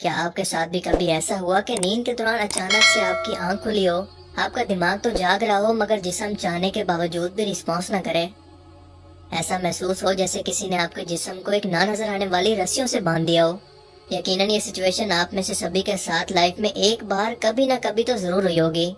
کیا آپ کے ساتھ بھی کبھی ایسا ہوا کہ نیند کے دوران اچانک سے آپ کی آنکھ کھلی ہو، آپ کا دماغ تو جاگ رہا ہو مگر جسم چاہنے کے باوجود بھی رسپانس نہ کرے؟ ایسا محسوس ہو جیسے کسی نے آپ کے جسم کو ایک نہ نظر آنے والی رسیوں سے باندھ دیا ہو۔ یقیناً یہ سچویشن آپ میں سے سبھی کے ساتھ لائف میں ایک بار کبھی نہ کبھی تو ضرور ہوئی ہوگی۔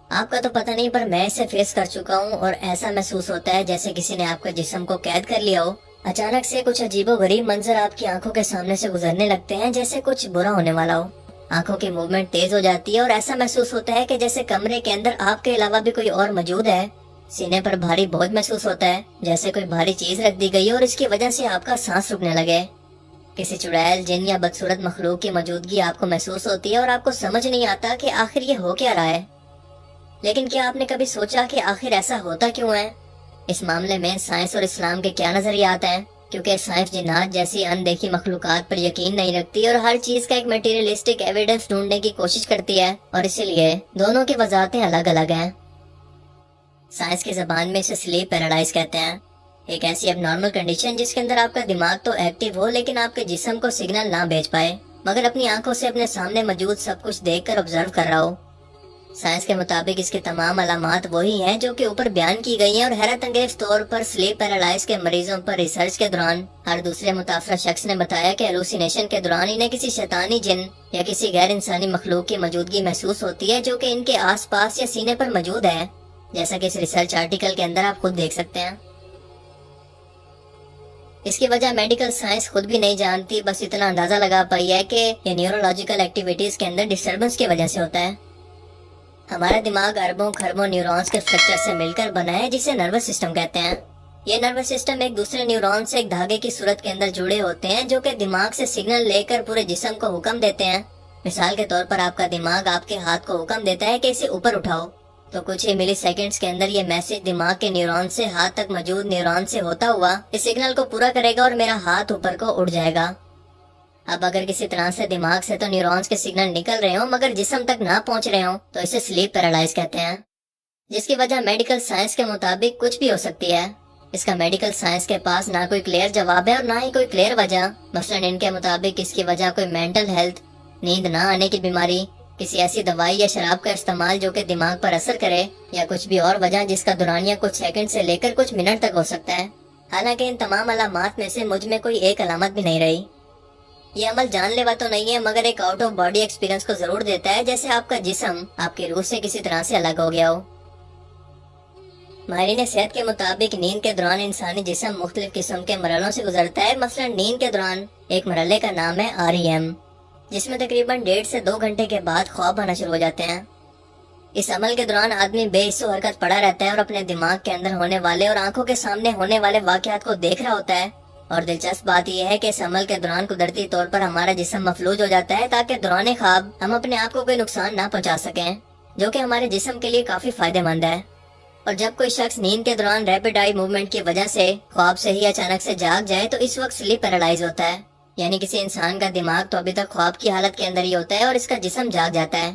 آپ کا تو پتہ نہیں پر میں اسے فیس کر چکا ہوں، اور ایسا محسوس ہوتا ہے جیسے کسی نے آپ کے جسم کو قید کر لیا ہو۔ اچانک سے کچھ عجیب و غریب منظر آپ کی آنکھوں کے سامنے سے گزرنے لگتے ہیں، جیسے کچھ برا ہونے والا ہو۔ آنکھوں کی موومنٹ تیز ہو جاتی ہے اور ایسا محسوس ہوتا ہے کہ جیسے کمرے کے اندر آپ کے علاوہ بھی کوئی اور موجود ہے۔ سینے پر بھاری بوجھ محسوس ہوتا ہے، جیسے کوئی بھاری چیز رکھ دی گئی اور اس کی وجہ سے آپ کا سانس رکنے لگے۔ کسی چڑیل، جن یا بدصورت مخلوق کی موجودگی آپ کو محسوس ہوتی ہے اور آپ کو سمجھ نہیں آتا کہ آخر یہ ہو کیا رہا ہے۔ لیکن کیا آپ نے کبھی سوچا کہ آخر ایسا ہوتا کیوں ہے؟ اس معاملے میں سائنس اور اسلام کے کیا نظریات ہیں؟ کیونکہ سائنس جنات جیسی اندیکھی مخلوقات پر یقین نہیں رکھتی اور ہر چیز کا ایک میٹیریلسٹک ایویڈنس ڈھونڈنے کی کوشش کرتی ہے، اور اسی لیے دونوں کی وضاحتیں الگ الگ ہیں۔ سائنس کی زبان میں اسے سلیپ پیراڈائز کہتے ہیں، ایک ایسی اب نارمل کنڈیشن جس کے اندر آپ کا دماغ تو ایکٹیو ہو لیکن آپ کے جسم کو سگنل نہ بھیج پائے، مگر اپنی آنکھوں سے اپنے سامنے موجود سب کچھ دیکھ کر آبزرو کر رہا ہو۔ سائنس کے مطابق اس کی تمام علامات وہی ہیں جو کہ اوپر بیان کی گئی ہیں، اور حیرت انگیز طور پر سلیپ پیرالائز کے مریضوں پر ریسرچ کے دوران ہر دوسرے متاثرہ شخص نے بتایا کہ ہیلوسینیشن کے دوران انہیں کسی شیطانی جن یا کسی غیر انسانی مخلوق کی موجودگی محسوس ہوتی ہے جو کہ ان کے آس پاس یا سینے پر موجود ہے، جیسا کہ اس ریسرچ آرٹیکل کے اندر آپ خود دیکھ سکتے ہیں۔ اس کی وجہ میڈیکل سائنس خود بھی نہیں جانتی، بس اتنا اندازہ لگا پائی ہے کہ یہ نیورولوجیکل ایکٹیویٹیز کے اندر ڈسٹربنس کی وجہ سے ہوتا ہے۔ ہمارا دماغ اربوں خربوں نیورونز کے اسٹرکچر سے مل کر بنا ہے، جسے نروس سسٹم کہتے ہیں۔ یہ نروس سسٹم ایک دوسرے نیورون سے ایک دھاگے کی صورت کے اندر جڑے ہوتے ہیں جو کہ دماغ سے سگنل لے کر پورے جسم کو حکم دیتے ہیں۔ مثال کے طور پر آپ کا دماغ آپ کے ہاتھ کو حکم دیتا ہے کہ اسے اوپر اٹھاؤ، تو کچھ ہی ملی سیکنڈز کے اندر یہ میسج دماغ کے نیورون سے ہاتھ تک موجود نیورون سے ہوتا ہوا اس سگنل کو پورا کرے گا اور میرا ہاتھ اوپر کو اٹھ جائے گا۔ اب اگر کسی طرح سے دماغ سے تو نیورونز کے سگنل نکل رہے ہوں مگر جسم تک نہ پہنچ رہے ہوں تو اسے سلیپ پیرالائز کہتے ہیں، جس کی وجہ میڈیکل سائنس کے مطابق کچھ بھی ہو سکتی ہے۔ اس کا میڈیکل سائنس کے پاس نہ کوئی کلیئر جواب ہے اور نہ ہی کوئی کلیئر وجہ۔ مثلا ان کے مطابق اس کی وجہ کوئی مینٹل ہیلتھ، نیند نہ آنے کی بیماری، کسی ایسی دوائی یا شراب کا استعمال جو کہ دماغ پر اثر کرے، یا کچھ بھی اور وجہ جس کا دورانیہ کچھ سیکنڈ سے لے کر کچھ منٹ تک ہو سکتا ہے۔ حالانکہ ان تمام علامات میں سے مجھ میں کوئی ایک علامت بھی نہیں رہی۔ یہ عمل جان لیوا تو نہیں ہے مگر ایک آؤٹ آف باڈی ایکسپیرینس کو ضرور دیتا ہے، جیسے آپ کا جسم آپ کی روح سے کسی طرح سے الگ ہو گیا ہو۔ ماہرین صحت کے مطابق نیند کے دوران انسانی جسم مختلف قسم کے مرحلوں سے گزرتا ہے۔ مثلا نیند کے دوران ایک مرحلے کا نام ہے REM، جس میں تقریباً 1.5 سے 2 گھنٹے کے بعد خواب آنا شروع ہو جاتے ہیں۔ اس عمل کے دوران آدمی بے حس و حرکت پڑا رہتا ہے اور اپنے دماغ کے اندر ہونے والے اور آنکھوں کے سامنے ہونے والے واقعات کو دیکھ رہا ہوتا ہے۔ اور دلچسپ بات یہ ہے کہ اس عمل کے دوران قدرتی طور پر ہمارا جسم مفلوج ہو جاتا ہے تاکہ دوران خواب ہم اپنے آپ کو کوئی نقصان نہ پہنچا سکیں، جو کہ ہمارے جسم کے لیے کافی فائدہ مند ہے۔ اور جب کوئی شخص نیند کے دوران ریپڈ آئی موومنٹ کی وجہ سے خواب سے ہی اچانک سے جاگ جائے تو اس وقت سلیپ پیرالائز ہوتا ہے، یعنی کسی انسان کا دماغ تو ابھی تک خواب کی حالت کے اندر ہی ہوتا ہے اور اس کا جسم جاگ جاتا ہے،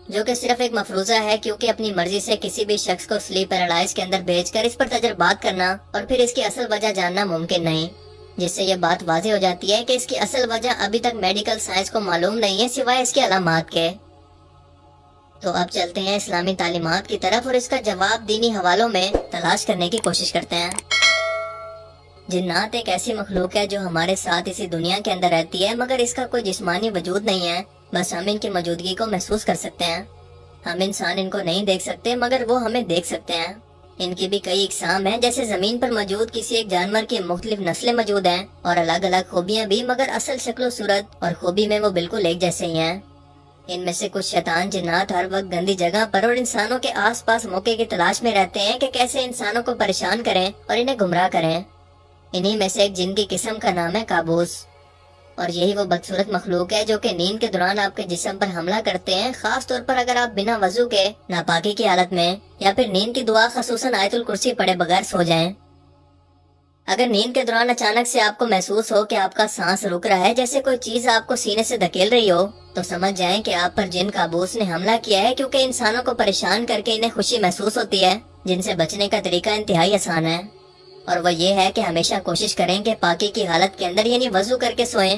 جو کہ صرف ایک مفروضہ ہے، کیونکہ اپنی مرضی سے کسی بھی شخص کو سلیپ پیرالائز کے اندر بھیج کر اس پر تجربات کرنا اور پھر اس کی اصل وجہ جاننا ممکن نہیں، جس سے یہ بات واضح ہو جاتی ہے کہ اس کی اصل وجہ ابھی تک میڈیکل سائنس کو معلوم نہیں ہے سوائے اس کے علامات کے۔ تو اب چلتے ہیں اسلامی تعلیمات کی طرف اور اس کا جواب دینی حوالوں میں تلاش کرنے کی کوشش کرتے ہیں۔ جنات ایک ایسی مخلوق ہے جو ہمارے ساتھ اسی دنیا کے اندر رہتی ہے، مگر اس کا کوئی جسمانی وجود نہیں ہے، بس ہم ان کی موجودگی کو محسوس کر سکتے ہیں۔ ہم انسان ان کو نہیں دیکھ سکتے مگر وہ ہمیں دیکھ سکتے ہیں۔ ان کی بھی کئی اقسام ہیں، جیسے زمین پر موجود کسی ایک جانور کی مختلف نسلیں موجود ہیں اور الگ الگ خوبیاں بھی، مگر اصل شکل و صورت اور خوبی میں وہ بالکل ایک جیسے ہی ہیں۔ ان میں سے کچھ شیطان جنات ہر وقت گندی جگہ پر اور انسانوں کے آس پاس موقع کی تلاش میں رہتے ہیں کہ کیسے انسانوں کو پریشان کریں اور انہیں گمراہ کریں۔ انہی میں سے ایک جن کی قسم کا نام ہے کابوس، اور یہی وہ بدصورت مخلوق ہے جو کہ نیند کے دوران آپ کے جسم پر حملہ کرتے ہیں، خاص طور پر اگر آپ بنا وضو کے ناپاکی کی حالت میں یا پھر نیند کی دعا خصوصاً آیت الکرسی پڑھے بغیر سو جائیں۔ اگر نیند کے دوران اچانک سے آپ کو محسوس ہو کہ آپ کا سانس رک رہا ہے، جیسے کوئی چیز آپ کو سینے سے دھکیل رہی ہو، تو سمجھ جائیں کہ آپ پر جن کابوس نے حملہ کیا ہے، کیونکہ انسانوں کو پریشان کر کے انہیں خوشی محسوس ہوتی ہے، جن سے بچنے کا طریقہ انتہائی آسان ہے، اور وہ یہ ہے کہ ہمیشہ کوشش کریں کہ پاکی کی حالت کے اندر یعنی وضو کر کے سوئیں،